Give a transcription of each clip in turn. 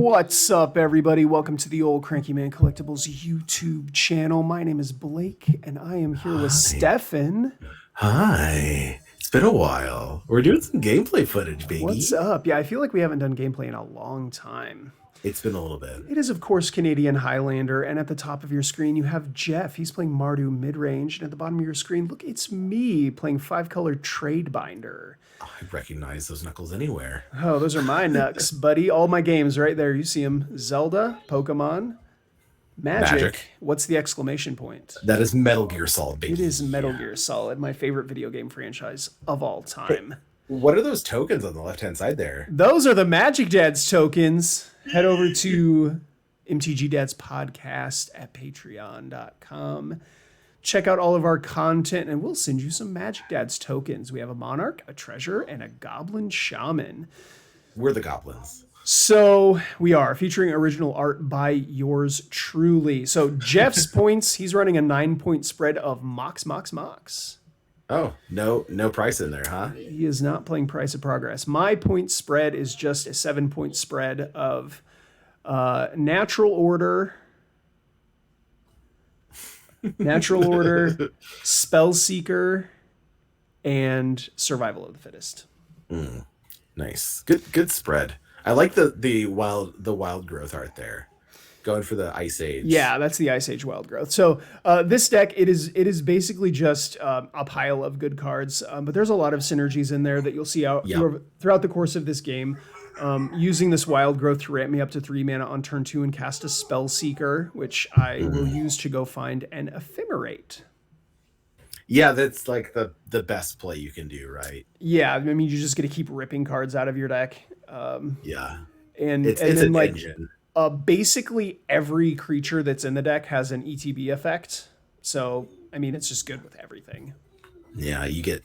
What's up, everybody? Welcome to the Old Cranky Man Collectibles YouTube channel. My name is Blake, and I am here with Stefan. Hi. It's been a while. We're doing some gameplay footage, baby. What's up? Yeah, I feel like we haven't done gameplay in a long time. It's been a little bit. It is, of course, Canadian Highlander, and at the top of your screen, you have Jeff. He's playing Mardu Midrange, and at the bottom of your screen, look, it's me playing 5-color Trade Binder. I recognize those knuckles anywhere. Oh, those are my knucks, buddy. All my games right there. You see them. Zelda, Pokemon, Magic. What's the exclamation point? That is Metal Gear Solid, baby. It is Metal Gear Solid, my favorite video game franchise of all time. What are those tokens on the left-hand side there? Those are the Magic Dads tokens. Head over to MTG Dads Podcast at patreon.com. Check out all of our content, and we'll send you some Magic Dads tokens. We have a Monarch, a Treasure, and a Goblin Shaman. We're the goblins. So we are featuring original art by yours truly. So Jeff's points, he's running a 9-point spread of Mox. Oh, no price in there, huh? He is not playing Price of Progress. My point spread is just a 7-point spread of Natural Order, Spellseeker, and Survival of the Fittest. Nice. Good spread. I like the wild growth art there. Going for the Ice Age. Yeah, that's the Ice Age Wild Growth. So this deck, it is basically just a pile of good cards, but there's a lot of synergies in there that you'll see out throughout the course of this game. Using this Wild Growth to ramp me up to 3 mana on turn 2 and cast a Spellseeker, which I will use to go find an Ephemerate. Yeah, that's like the best play you can do, right? Yeah, I mean, you're just going to keep ripping cards out of your deck. Yeah. And it's then an like engine. Basically every creature that's in the deck has an ETB effect. So, I mean, it's just good with everything. Yeah, you get...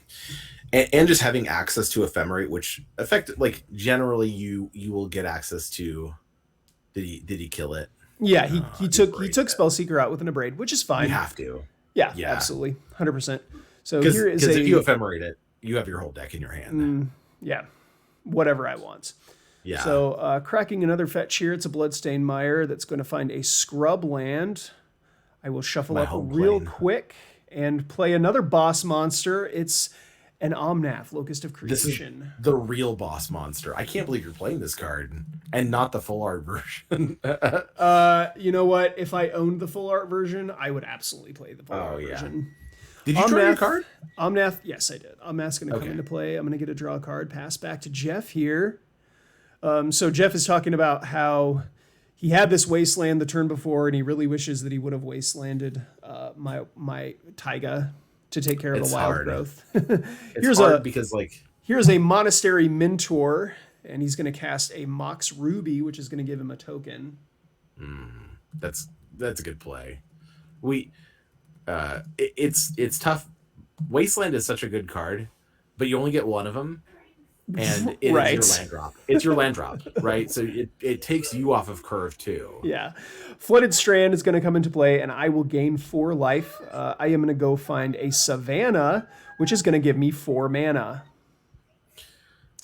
And just having access to Ephemerate, which generally you will get access to. Did he kill it? Yeah, he took Spellseeker out with an Abrade, which is fine. You have to. Yeah, absolutely, 100%. So here is if you Ephemerate it, you have your whole deck in your hand. Yeah, whatever I want. Yeah. So cracking another fetch here. It's a Bloodstained Mire that's going to find a scrub land. I will shuffle up real quick and play another boss monster. It's an Omnath, Locust of Creation. This is the real boss monster. I can't believe you're playing this card and not the full art version. You know what? If I owned the full art version, I would absolutely play the full art version. Did you draw your card? Omnath, yes, I did. Omnath's going to come into play. I'm going to get a draw card. Pass back to Jeff here. So Jeff is talking about how he had this wasteland the turn before, and he really wishes that he would have wastelanded my Taiga to take care of the wild growth. Here's a Monastery Mentor, and he's going to cast a Mox Ruby, which is going to give him a token. That's a good play. It's tough. Wasteland is such a good card, but you only get one of them. And it is your land drop. It's your land drop, right? So it takes you off of curve too. Yeah. Flooded Strand is going to come into play, and I will gain 4 life. I am going to go find a Savannah, which is going to give me 4 mana.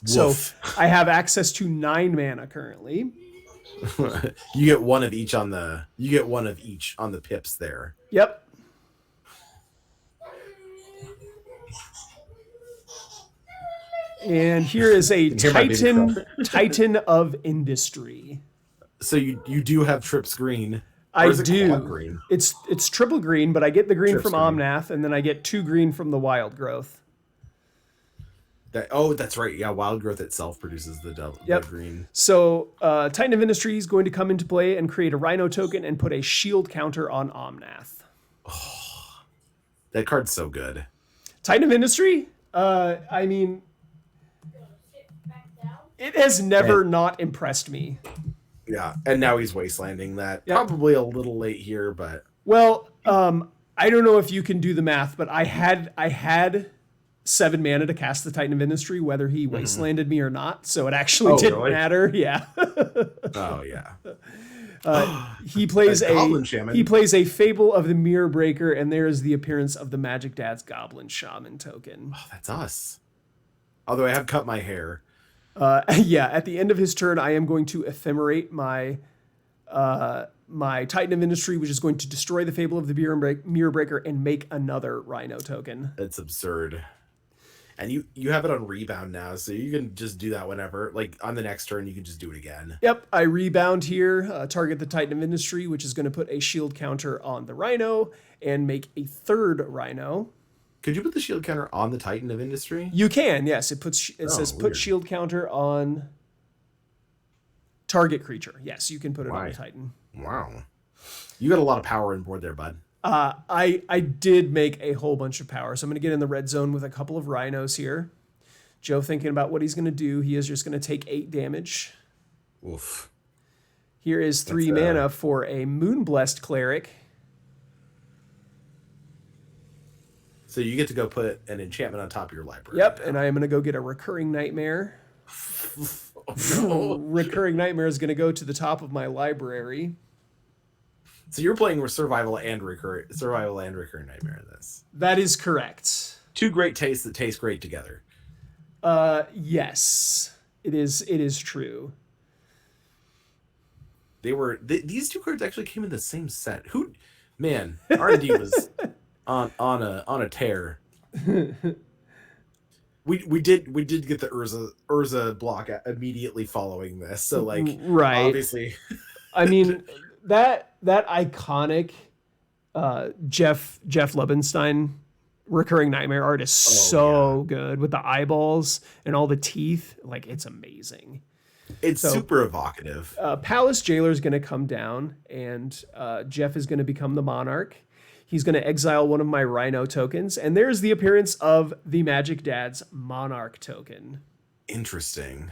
Woof. So I have access to 9 mana currently. You get one of each on the pips there. Yep. And here is a Titan of Industry. So you do have trips green. I do. Green? It's triple green, but I get the green from Omnath, and then I get 2 green from the Wild Growth. That's right. Yeah, Wild Growth itself produces the green. So Titan of Industry is going to come into play and create a Rhino token and put a shield counter on Omnath. Oh, that card's so good. Titan of Industry? I mean... It has never not impressed me. Yeah, and now he's wastelanding that. Yep. Probably a little late here, but... Well, I don't know if you can do the math, but I had 7 mana to cast the Titan of Industry, whether he wastelanded me or not, so it actually didn't matter. Yeah. Oh, yeah. He plays a Fable of the Mirror Breaker, and there is the appearance of the Magic Dad's Goblin Shaman token. Oh, that's us. Although I have cut my hair. Yeah, at the end of his turn, I am going to ephemerate my Titan of Industry, which is going to destroy the Fable of the Mirror Breaker and make another Rhino token. That's absurd. And you have it on rebound now, so you can just do that whenever. Like on the next turn, you can just do it again. Yep, I rebound here, target the Titan of Industry, which is going to put a shield counter on the Rhino and make a third Rhino. Could you put the shield counter on the Titan of Industry? You can, yes. It says weird. Put shield counter on target creature. Yes, you can put it on the Titan. Wow. You got a lot of power on board there, bud. I did make a whole bunch of power, so I'm going to get in the red zone with a couple of Rhinos here. Joe thinking about what he's going to do. He is just going to take 8 damage. Oof. Here is 3 mana for a Moonblessed Cleric. So you get to go put an enchantment on top of your library. Yep, and I am going to go get a Recurring Nightmare. Oh, no. Recurring Nightmare is going to go to the top of my library. So you're playing with survival and recurring nightmare in this. That is correct. 2 great tastes that taste great together. Yes, it is true. These 2 cards actually came in the same set. R&D was on a tear. We did get the Urza block immediately following this. So right. Obviously I mean that iconic Jeff Lebenstein Recurring Nightmare art is so good with the eyeballs and all the teeth. Like, it's amazing. It's super evocative. Palace Jailer is going to come down, and Jeff is going to become the Monarch. He's going to exile one of my Rhino tokens, and there's the appearance of the Magic Dad's Monarch token. Interesting.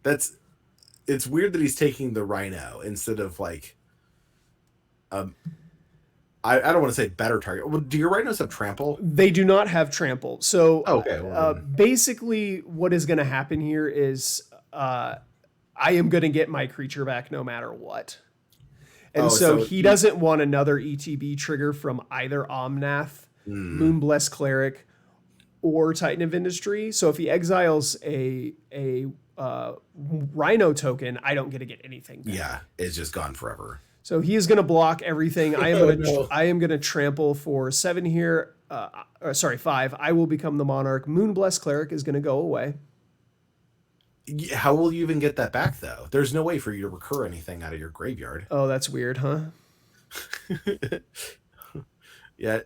It's weird that he's taking the Rhino instead of I don't want to say better target. Well, do your Rhinos have trample? They do not have trample. So okay, basically what is going to happen here is I am going to get my creature back no matter what. And so he doesn't want another ETB trigger from either Omnath, Moonblessed Cleric, or Titan of Industry. So if he exiles a Rhino token, I don't get to get anything back. Yeah, it's just gone forever. So he is going to block everything. I am going to trample for 7 here. 5. I will become the Monarch. Moonblessed Cleric is going to go away. How will you even get that back, though? There's no way for you to recur anything out of your graveyard. Oh, that's weird, huh? Yeah.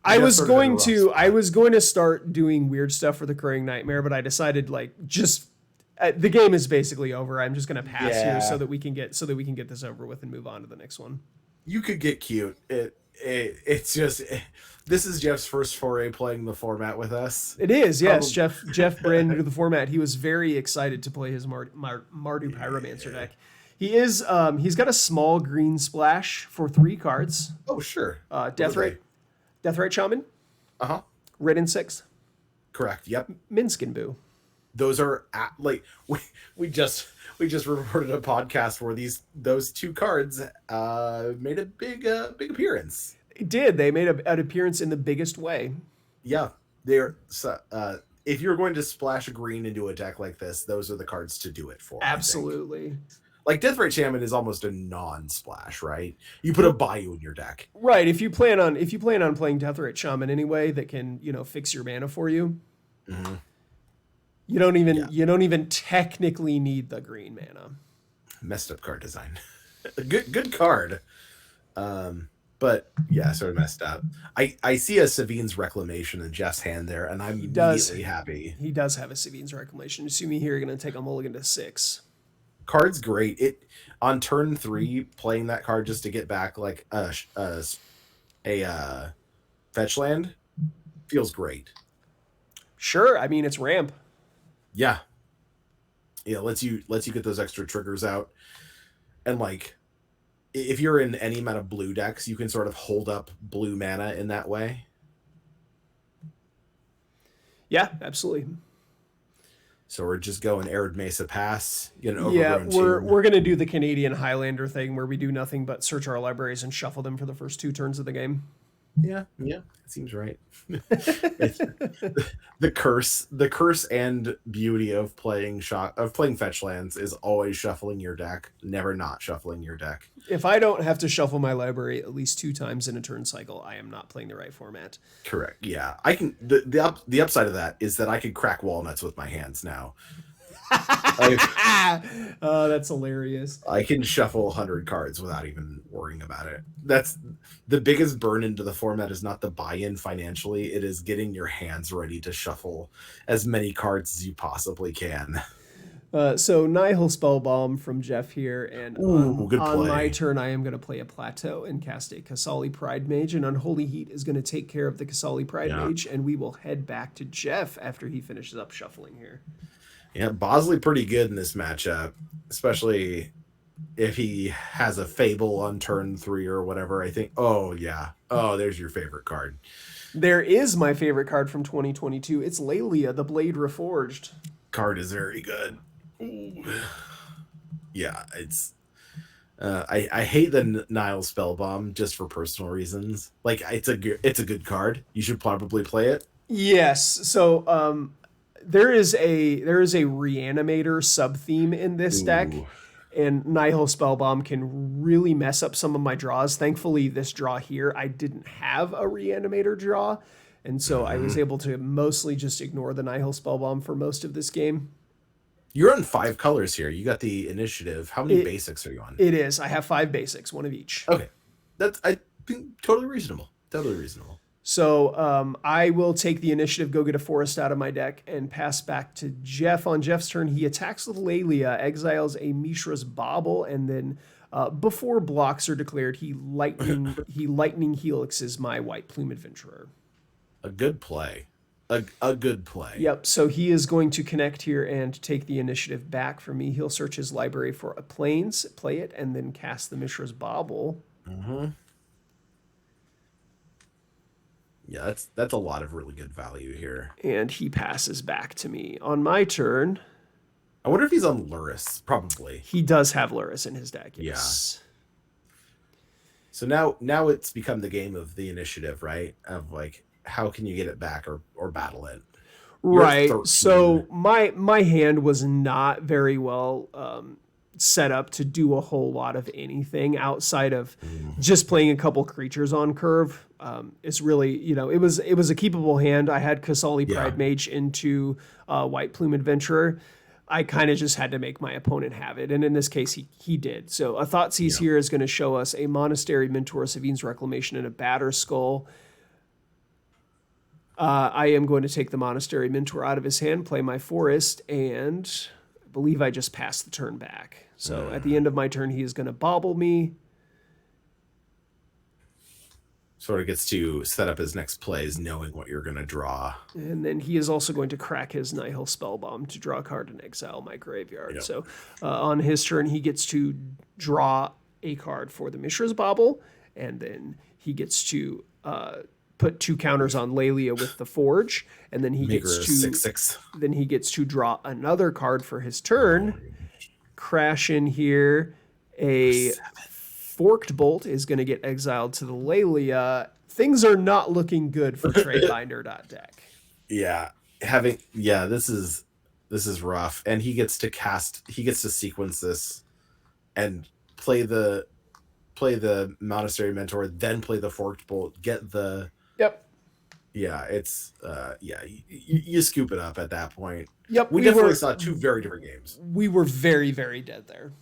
I was going to start doing weird stuff for the Recurring Nightmare, but I decided the game is basically over. I'm just going to pass here so that we can get this over with and move on to the next one. You could get cute. It's just this is Jeff's first foray playing the format with us. It is, yes. Jeff brand new to the format. He was very excited to play his Mardu Pyromancer deck. He's got a small green splash for 3 cards. Oh, sure. Deathrite Shaman. Red and 6. Correct. Yep. Minskin Boo. Those are we just recorded a podcast where those 2 cards made a big appearance. They did. They made an appearance in the biggest way. Yeah, they're if you're going to splash a green into a deck like this, those are the cards to do it for. Absolutely. Like Deathrite Shaman is almost a non-splash, right? You put a Bayou in your deck. Right. If you plan on playing Deathrite Shaman anyway, that can fix your mana for you. Mm-hmm. You don't even technically need the green mana. Messed up card design. good card. But yeah, sort of messed up. I see a Savine's Reclamation in Jeff's hand there, and I'm immediately happy. He does have a Savine's Reclamation. You see me here, you're going to take a mulligan to 6. Card's great. On turn 3, playing that card just to get back like a fetch land feels great. Sure, I mean it's ramp. Yeah, lets you get those extra triggers out, and if you're in any amount of blue decks, you can sort of hold up blue mana in that way. Yeah, absolutely. So we're just going Arid Mesa Pass. We're gonna do the Canadian Highlander thing where we do nothing but search our libraries and shuffle them for the first 2 turns of the game. Yeah, yeah, it seems right. It's the curse and beauty of playing fetch lands is always shuffling your deck, never not shuffling your deck. If I don't have to shuffle my library at least 2 times in a turn cycle, I am not playing the right format. Correct. Yeah, I can. The upside of that is that I can crack walnuts with my hands now. Oh, that's hilarious. I can shuffle 100 cards without even worrying about it. That's the biggest burn into the format is not the buy-in financially. It is getting your hands ready to shuffle as many cards as you possibly can. So Nihil Spellbomb from Jeff here, and Ooh, good on play. my turn, I am going to play a Plateau and cast a Kasali Pride Mage, and Unholy Heat is going to take care of the Kasali Pride Mage, and we will head back to Jeff after he finishes up shuffling here. Yeah, Bosley pretty good in this matchup, especially if he has a Fable on turn 3 or whatever. I think, oh yeah, oh, there's your favorite card. There is my favorite card from 2022. It's Lelia, the Blade Reforged. Card is very good. Ooh. Yeah, it's I hate the Nile Spellbomb just for personal reasons. Like it's a good card. You should probably play it. Yes. So there is a Reanimator sub theme in this deck, and Nihil Spellbomb can really mess up some of my draws. Thankfully, this draw here I didn't have a Reanimator draw, and so I was able to mostly just ignore the Nihil Spellbomb for most of this game. You're on 5 colors here. You got the initiative. How many basics are you on? It is. I have 5 basics, 1 of each. Okay. That's, I think, totally reasonable. Totally reasonable. So I will take the initiative, go get a forest out of my deck, and pass back to Jeff. On Jeff's turn, he attacks with Lelia, exiles a Mishra's Bauble, and then before blocks are declared, he lightning helixes my White Plume Adventurer. A good play. A good play. Yep, so he is going to connect here and take the initiative back for me. He'll search his library for a Plains, play it, and then cast the Mishra's Bauble. Mm-hmm. Yeah, that's a lot of really good value here. And he passes back to me. On my turn... I wonder if he's on Luris. Probably. He does have Luris in his deck, yes. Yeah. So now it's become the game of the initiative, right? Of like, how can you get it back or battle it? Right. So my hand was not very well set up to do a whole lot of anything outside of just playing a couple creatures on curve. It's really, it was a keepable hand. I had Kasali Pride Mage into White Plume Adventurer. I kind of just had to make my opponent have it. And in this case, he did. So a Thoughtseize here is going to show us a Monastery Mentor, Savine's Reclamation, and a Batter Skull. I am going to take the Monastery Mentor out of his hand, play my Forest, and I believe I just passed the turn back. So at the end of my turn, he is going to bobble me. Sort of gets to set up his next plays knowing what you're going to draw. And then he is also going to crack his Nihil Spellbomb to draw a card and exile my graveyard. Yep. So on his turn, he gets to draw a card for the Mishra's Bauble, and then he gets to... put 2 counters on Lelia with the Forge, and then he gets to 6/6. Then he gets to draw another card for his turn. Crash in here. A Forked Bolt is going to get exiled to the Lelia. Things are not looking good for Tradebinder.deck. Yeah, this is rough, and he gets to sequence this and play the Monastery Mentor, then play the Forked Bolt, get the... Yep. Yeah, it's you scoop it up at that point. Yep. We definitely saw 2 very different games. We were very, very dead there.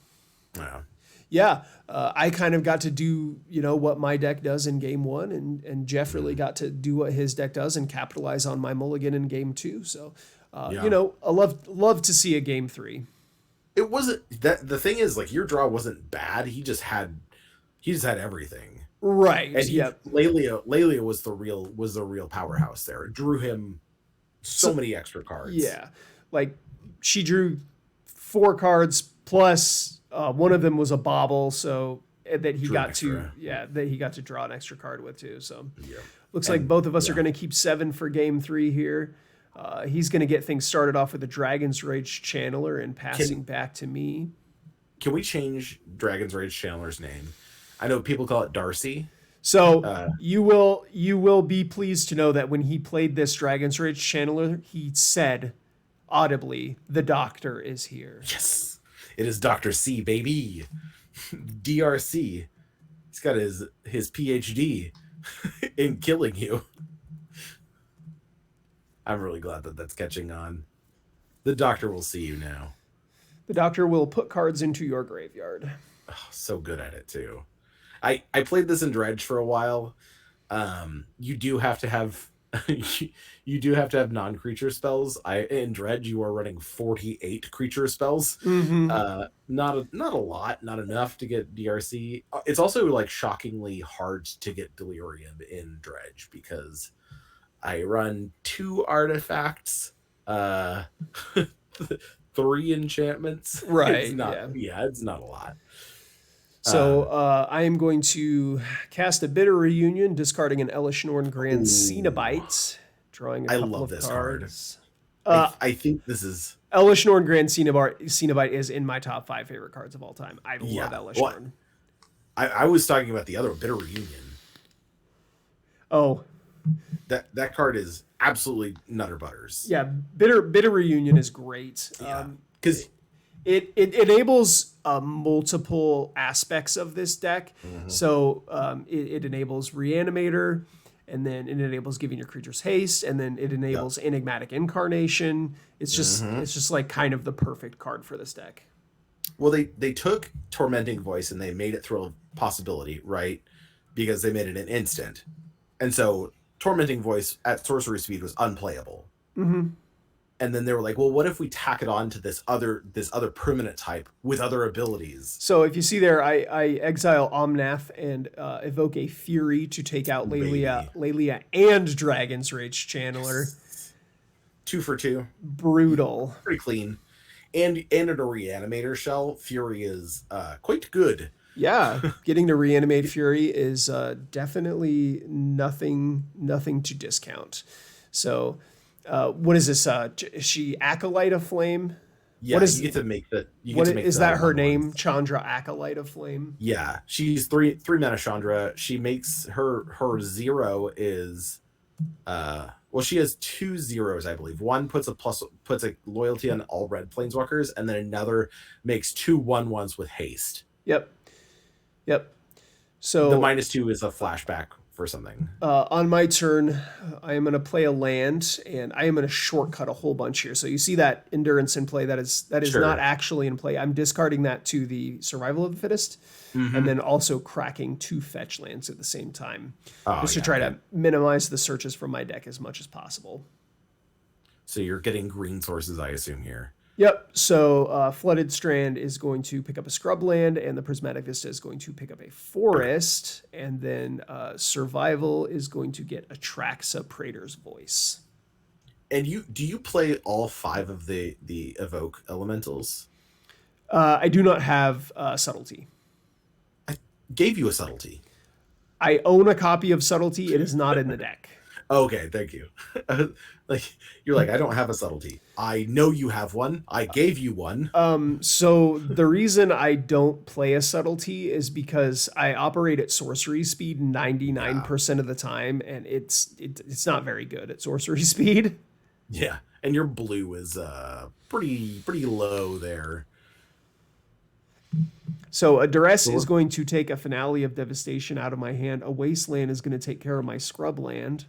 Yeah. Yeah. I kind of got to do, what my deck does in game 1, and Jeff really got to do what his deck does and capitalize on my mulligan in game 2. So, I love to see a game 3. It wasn't that the thing is, like, your draw wasn't bad. He just had everything. Right. And Lelia was the real powerhouse there. It drew him so many extra cards. Yeah. Like, she drew 4 cards plus one of them was a bauble, so that he got to draw an extra card with too. So looks like both of us are going to keep 7 for game 3 here. He's going to get things started off with a Dragon's Rage Channeler and passing back to me. Can we change Dragon's Rage Channeler's name? I know people call it Darcy. So Uh, you will be pleased to know that when he played this Dragon's Rage channeler, he said audibly, "The doctor is here." yes, it is Dr. C, baby. DRC. He's got his PhD in killing you. I'm really glad that that's catching on. The doctor will see you now. The doctor will put cards into your graveyard. Oh, so good at it too. I played this in Dredge for a while. You do have to have you do have to have non-creature spells. In Dredge you are running 48 creature spells. Mm-hmm. Not a lot, not enough to get DRC. It's also like shockingly hard to get Delirium in Dredge because I run 2 artifacts, uh 3 enchantments. It's Right. not, Yeah. yeah, it's not a lot. So I am going to cast a Bitter Reunion, discarding an Elish Norn Grand Cenobite, drawing a I couple love of this cards. I think this is Elish Norn Grand Cenobite is in my top 5 favorite cards of all time. I love Elish well, Norn. I was talking about the other one, Bitter Reunion. Oh, That card is absolutely nutter butters. yeah, Bitter Reunion is great. Yeah, because It enables multiple aspects of this deck. So it enables Reanimator, and then it enables giving your creatures haste, and then it enables Enigmatic Incarnation. It's just like kind of the perfect card for this deck. well, they took Tormenting Voice and they made it through a possibility, right? Because they made it an instant, and so Tormenting Voice at sorcery speed was unplayable. And then they were like, well, what if we tack it on to this other permanent type with other abilities? So if you see there, I exile Omnath and evoke a Fury to take out Lelia and Dragon's Rage Channeler. 2 for 2. Brutal. Pretty clean. And in a Reanimator shell, Fury is quite good. Yeah, getting to reanimate Fury is definitely nothing to discount. So, what is this? Is she Acolyte of Flame? Yeah, what is, you get to make the. Is that her name? Chandra, Acolyte of Flame. Yeah, she's 3 mana Chandra. She makes her 0 is, well, she has 2 zeros, I believe. One puts a loyalty on all red planeswalkers, and then another makes 2 1/1s with haste. Yep. So the -2 is a flashback for something. On my turn, I am going to play a land, and I am going to shortcut a whole bunch here. So you see that Endurance in play. That is Sure. not actually in play. I'm discarding that to the Survival of the Fittest, and then also cracking 2 fetch lands at the same time, just to try to minimize the searches from my deck as much as possible. So you're getting green sources, I assume, here. Yep. So Flooded Strand is going to pick up a scrub land, and the Prismatic Vista is going to pick up a forest, and then Survival is going to get Atraxa Praetor's Voice. And do you play all 5 of the evoke elementals? I do not have Subtlety. I gave you a Subtlety. I own a copy of Subtlety. It is not in the deck. Okay, thank you. Like, you're like, I don't have a Subtlety. I know you have one. I gave you one. So the reason I don't play a Subtlety is because I operate at sorcery speed 99% of the time, and it's not very good at sorcery speed. Yeah, and your blue is pretty low there. So a Duress is going to take a Finale of Devastation out of my hand. A Wasteland is going to take care of my scrub land.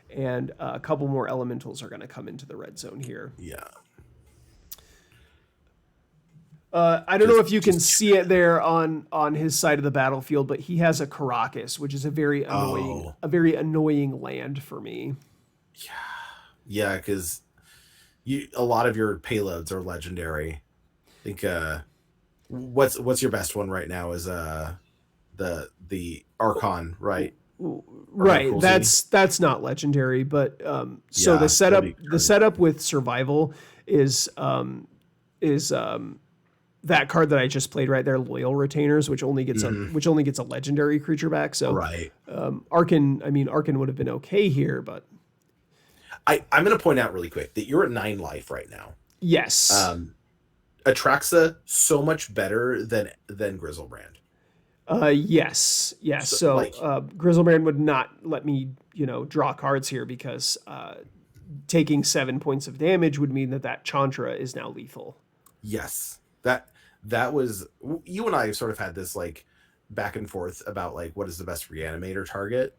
And a couple more elementals are going to come into the red zone here. Yeah. I don't know if you can see it there on his side of the battlefield, but he has a Caracas, which is a very annoying land for me. Yeah, because a lot of your payloads are legendary. I think what's your best one right now is the Archon, right? Right, that's not legendary, but so the setup with Survival is that card that I just played right there, Loyal Retainers, which only gets a legendary creature back. So right, Archon would have been okay here, but I'm going to point out really quick that you're at 9 life right now. Yes. Atraxa so much better than Grizzlebrand. Yes. Yes. So, Like, Grizzlebrand would not let me, draw cards here because taking 7 points of damage would mean that Chandra is now lethal. yes, that was, you and I sort of had this like back and forth about like what is the best reanimator target,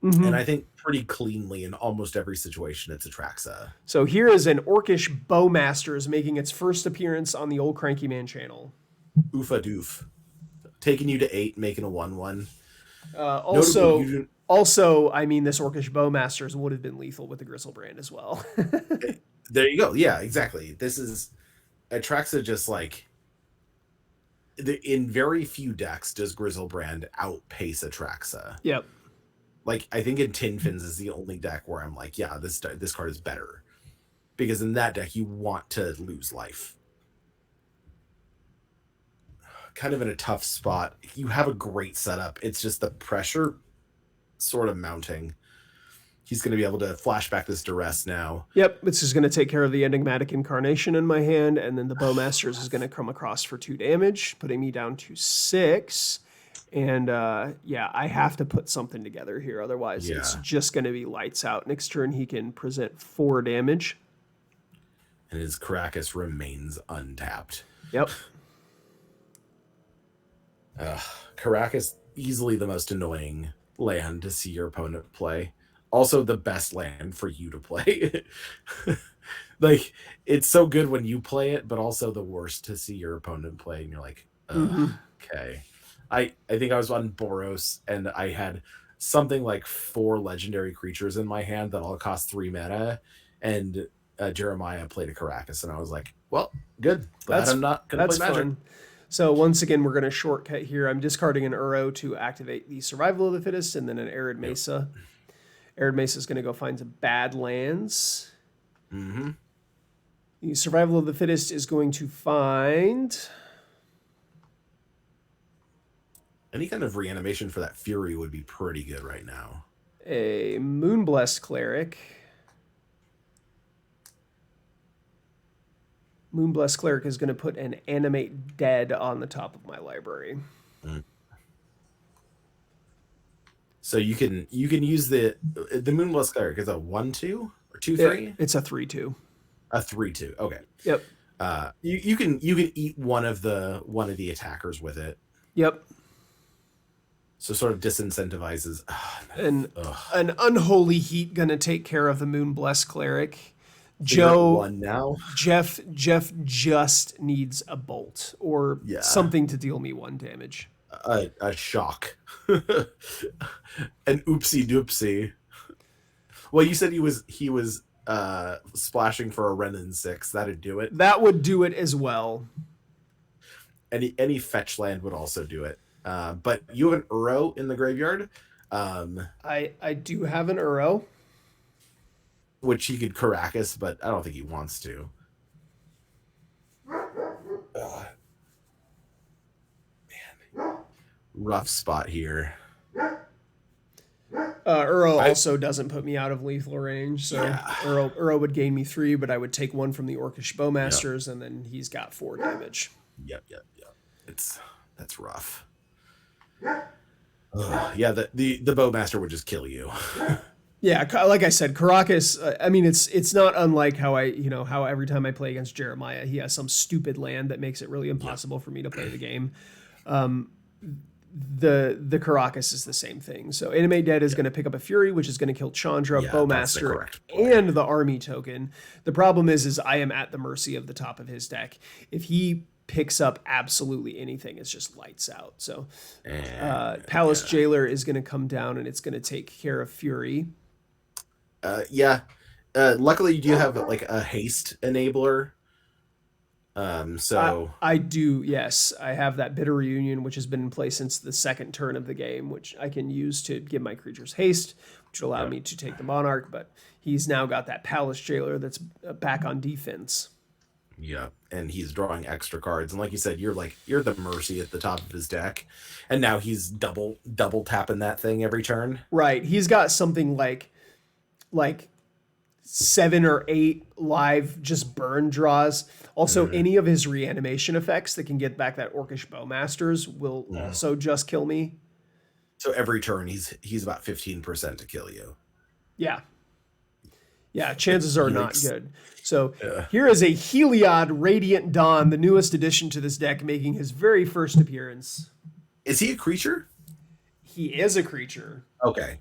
and Mm-hmm. I think pretty cleanly in almost every situation it's Atraxa. So here is an Orcish Bowmasters making its first appearance on the old Cranky Man channel. Oofa doof, taking you to 8, making a 1/1. Uh, Notably, also, also, I mean, this Orcish Bowmasters would have been lethal with the Grizzlebrand as well. there you go. Yeah, exactly. This is Atraxa. Just like in very few decks does Grizzlebrand outpace Atraxa. Yep. Like I think in Tin Fins is the only deck where I'm like, yeah, this card is better, because in that deck you want to lose life. Kind of in a tough spot. You have a great setup. It's just the pressure sort of mounting. He's going to be able to flashback this duress now. Yep, this is going to take care of the Enigmatic Incarnation in my hand, and then the Bowmasters is going to come across for 2 damage, putting me down to 6. And yeah, I have to put something together here. Otherwise, it's just going to be lights out. Next turn, he can present 4 damage. And his Caracas remains untapped. Yep. Caracas, easily the most annoying land to see your opponent play. Also the best land for you to play. Like, it's so good when you play it, but also the worst to see your opponent play. And you're like, okay. I think I was on Boros, and I had something like 4 legendary creatures in my hand that all cost 3 mana, and Jeremiah played a Caracas, and I was like, well, good. Glad I'm not going to play Magic. Fun. So once again, we're going to shortcut here. I'm discarding an Uro to activate the Survival of the Fittest, and then an Arid Mesa. Yep. Arid Mesa is going to go find some bad lands. Mm-hmm. The Survival of the Fittest is going to find any kind of reanimation for that Fury would be pretty good right now. A Moonblessed Cleric. Moonblessed Cleric is going to put an Animate Dead on the top of my library. Mm. So you can use the Moonblessed Cleric as a 1/2 or 2/3. It's a 3/2. A 3/2. Okay. Yep. You can eat one of the attackers with it. Yep. So sort of disincentivizes. An Unholy Heat gonna take care of the Moonblessed Cleric. One now. Jeff just needs a bolt or something to deal me 1 damage. A shock. An oopsie doopsie. Well, you said he was splashing for a Renin 6. That'd do it. That would do it as well. Any fetch land would also do it. But you have an Uro in the graveyard. I do have an Uro, which he could Caracas, but I don't think he wants to. Man, rough spot here. Uro also doesn't put me out of lethal range, so Uro would gain me 3, but I would take 1 from the Orcish Bowmasters, and then he's got 4 damage. Yep. That's rough. Yeah, the Bowmaster would just kill you. Yeah, like I said, Caracas. I mean, it's not unlike how how every time I play against Jeremiah, he has some stupid land that makes it really impossible for me to play the game. The Caracas is the same thing. So Animate Dead is going to pick up a Fury, which is going to kill Chandra, Bowmaster, and the army token. The problem is I am at the mercy of the top of his deck. If he picks up absolutely anything, it's just lights out. So Palace Jailer is going to come down, and it's going to take care of Fury. Luckily you do have like a haste enabler. So I do, yes. I have that Bitter Reunion, which has been in place since the 2nd turn of the game, which I can use to give my creatures haste, which will allow me to take the Monarch, but he's now got that Palace Jailer that's back on defense. Yeah, and he's drawing extra cards, and like you said, you're the mercy at the top of his deck, and now he's double tapping that thing every turn. Right. He's got something like 7 or 8 live just burn draws. Also, any of his reanimation effects that can get back that Orcish Bowmasters will also just kill me. So every turn he's about 15% to kill you. Yeah. Yeah, chances are not good. So here is a Heliod Radiant Dawn, the newest addition to this deck, making his very first appearance. Is he a creature? He is a creature. Okay.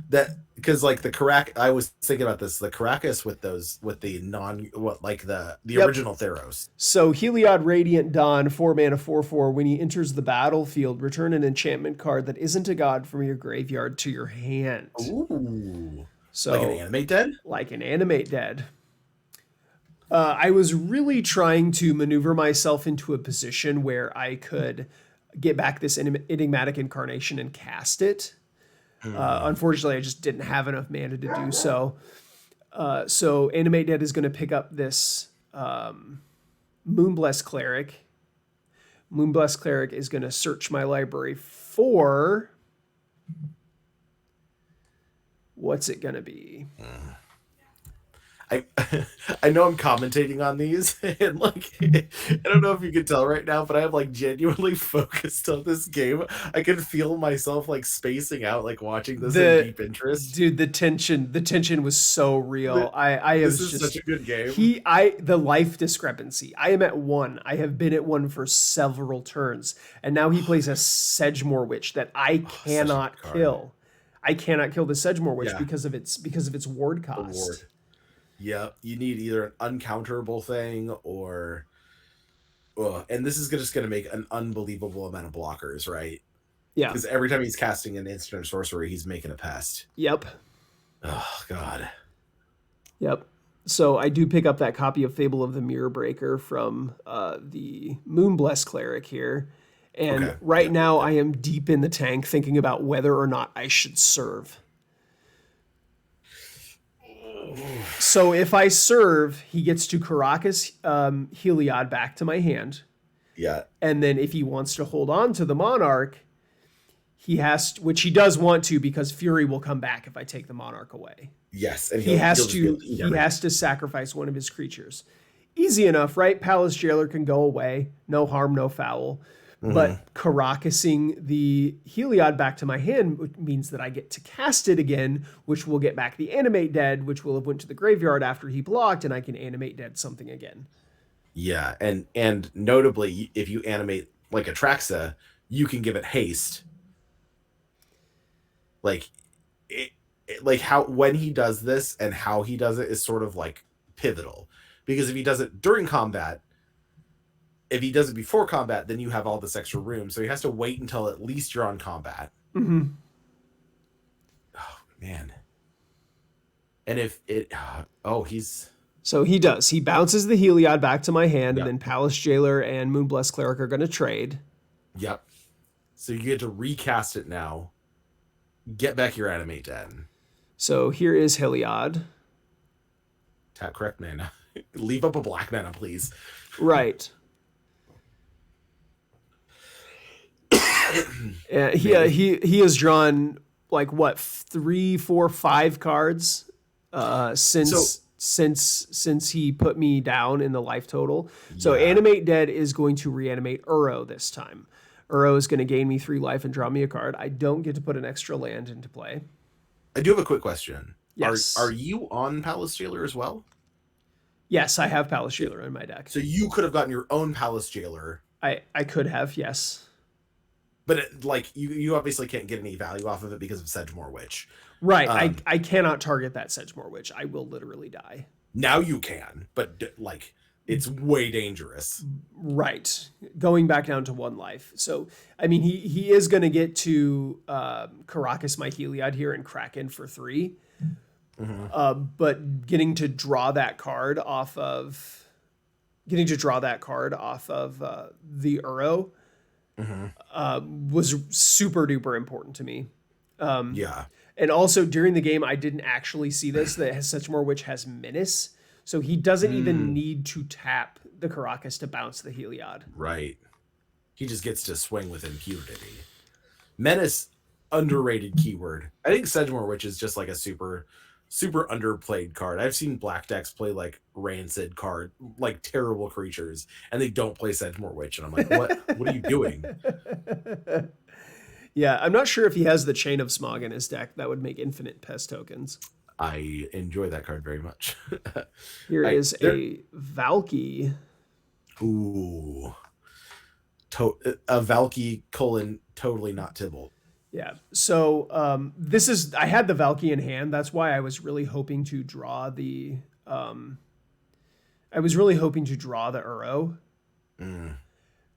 That because like I was thinking about this, the Caracas with the original Theros. So Heliod Radiant Dawn, 4-mana 4/4. When he enters the battlefield, return an enchantment card that isn't a god from your graveyard to your hand. Ooh. So like an Animate Dead? Like an Animate Dead. I was really trying to maneuver myself into a position where I could get back this enigmatic incarnation and cast it. Unfortunately, I just didn't have enough mana to do so. So Animate Dead is going to pick up this Moonblessed Cleric. Moonblessed Cleric is going to search my library for... What's it going to be? I know I'm commentating on these, and like I don't know if you can tell right now, but I'm like genuinely focused on this game. I can feel myself like spacing out, like watching this in deep interest. Dude, the tension was so real. This is such a good game. The life discrepancy. I am at 1. I have been at 1 for several turns, and now he plays a Sedgemoor Witch that I cannot kill. I cannot kill the Sedgemoor Witch because of its ward cost. Yeah, you need either an uncounterable thing or, and this is just going to make an unbelievable amount of blockers, right? Yeah, because every time he's casting an instant or sorcery, he's making a pest. Yep. Oh God. Yep. So I do pick up that copy of Fable of the Mirror Breaker from the Moonblessed Cleric here. And right now I am deep in the tank thinking about whether or not I should serve. So if I serve, he gets to Caracas Heliod back to my hand. Yeah. And then if he wants to hold on to the Monarch, he has to, which he does want to because Fury will come back if I take the Monarch away. Yes, and he has to sacrifice one of his creatures. Easy enough, right? Palace Jailer can go away. No harm, no foul. But Caracasing the Heliod back to my hand means that I get to cast it again, which will get back the Animate Dead, which will have went to the graveyard after he blocked, and I can Animate Dead something again. Yeah, and notably, if you animate like Atraxa, you can give it haste. Like, when he does this and how he does it is sort of like pivotal, because if he does it during combat. If he does it before combat, then you have all this extra room. So he has to wait until at least you're on combat. Mm-hmm. Oh, man. And if it... he's... So he does. He bounces the Heliod back to my hand, and then Palace Jailer and Moonblessed Cleric are going to trade. Yep. So you get to recast it now. Get back your Animate Dead. So here is Heliod. Tap correct mana. Leave up a black mana, please. Right. He has drawn like what 3, 4, 5 cards since he put me down in the life total. So Animate Dead is going to reanimate Uro this time. Uro is going to gain me 3 life and draw me a card. I don't get to put an extra land into play. I do have a quick question. Yes. Are you on Palace Jailer as well? Yes, I have Palace Jailer in my deck. So you could have gotten your own Palace Jailer. I could have, yes. But you obviously can't get any value off of it because of Sedgemoor Witch. Right. I cannot target that Sedgemoor Witch. I will literally die. Now you can, but it's way dangerous. Right. Going back down to 1 life. So, I mean, he is going to get to Caracas my Heliod here and Kraken for 3. But getting to draw that card off of the Uro was super duper important to me. And also during the game, I didn't actually see this, that Sedgemoor Witch has Menace. So he doesn't even need to tap the Caracas to bounce the Heliod. Right. He just gets to swing with impunity. Menace, underrated keyword. I think Sedgemoor Witch is just like a super super underplayed card. I've seen black decks play like rancid card, like terrible creatures, and they don't play Sedgemoor Witch, and I'm like, what are you doing? Yeah, I'm not sure if he has the Chain of Smog in his deck. That would make infinite pest tokens. I enjoy that card very much. Here is a Valky. Ooh. A Valky : totally not Tybalt. Yeah. So this is, I had the Valky in hand. That's why I was really hoping to draw the Uro.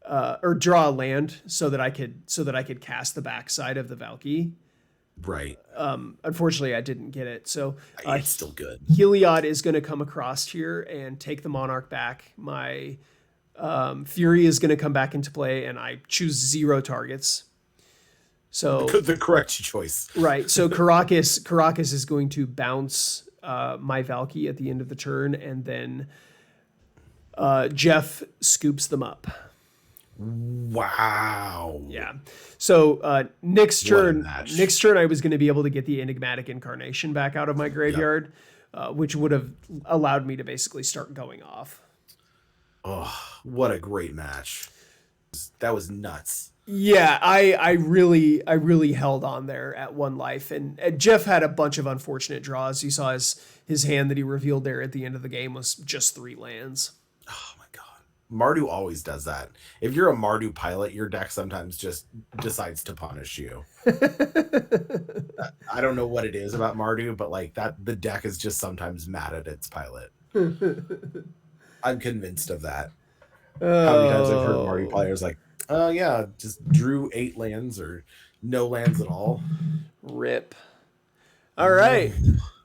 Or draw a land so that I could cast the backside of the Valky. Right. Unfortunately, I didn't get it. So it's still good. Heliod is going to come across here and take the Monarch back. My Fury is going to come back into play, and I choose 0 targets. So the correct choice. Right. So Caracas is going to bounce my Valky at the end of the turn, and then Jeff scoops them up. Wow. Yeah. So next turn, I was going to be able to get the Enigmatic Incarnation back out of my graveyard, which would have allowed me to basically start going off. Oh, what a great match. That was nuts. Yeah, I really held on there at 1 life, and Jeff had a bunch of unfortunate draws. You saw his hand that he revealed there at the end of the game was just 3 lands. Oh my god. Mardu always does that. If you're a Mardu pilot, your deck sometimes just decides to punish you. I don't know what it is about Mardu, but like that, the deck is just sometimes mad at its pilot. I'm convinced of that. How many times I've heard Mardu players like, oh yeah, just drew 8 lands or no lands at all. Rip. All right.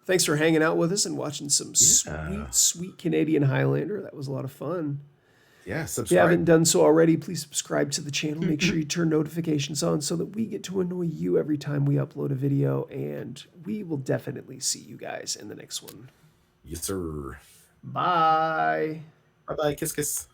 Thanks for hanging out with us and watching some sweet Canadian Highlander. That was a lot of fun. Yeah, subscribe. If you haven't done so already, please subscribe to the channel. Make sure you turn notifications on so that we get to annoy you every time we upload a video. And we will definitely see you guys in the next one. Yes, sir. Bye. Bye-bye. Kiss, kiss.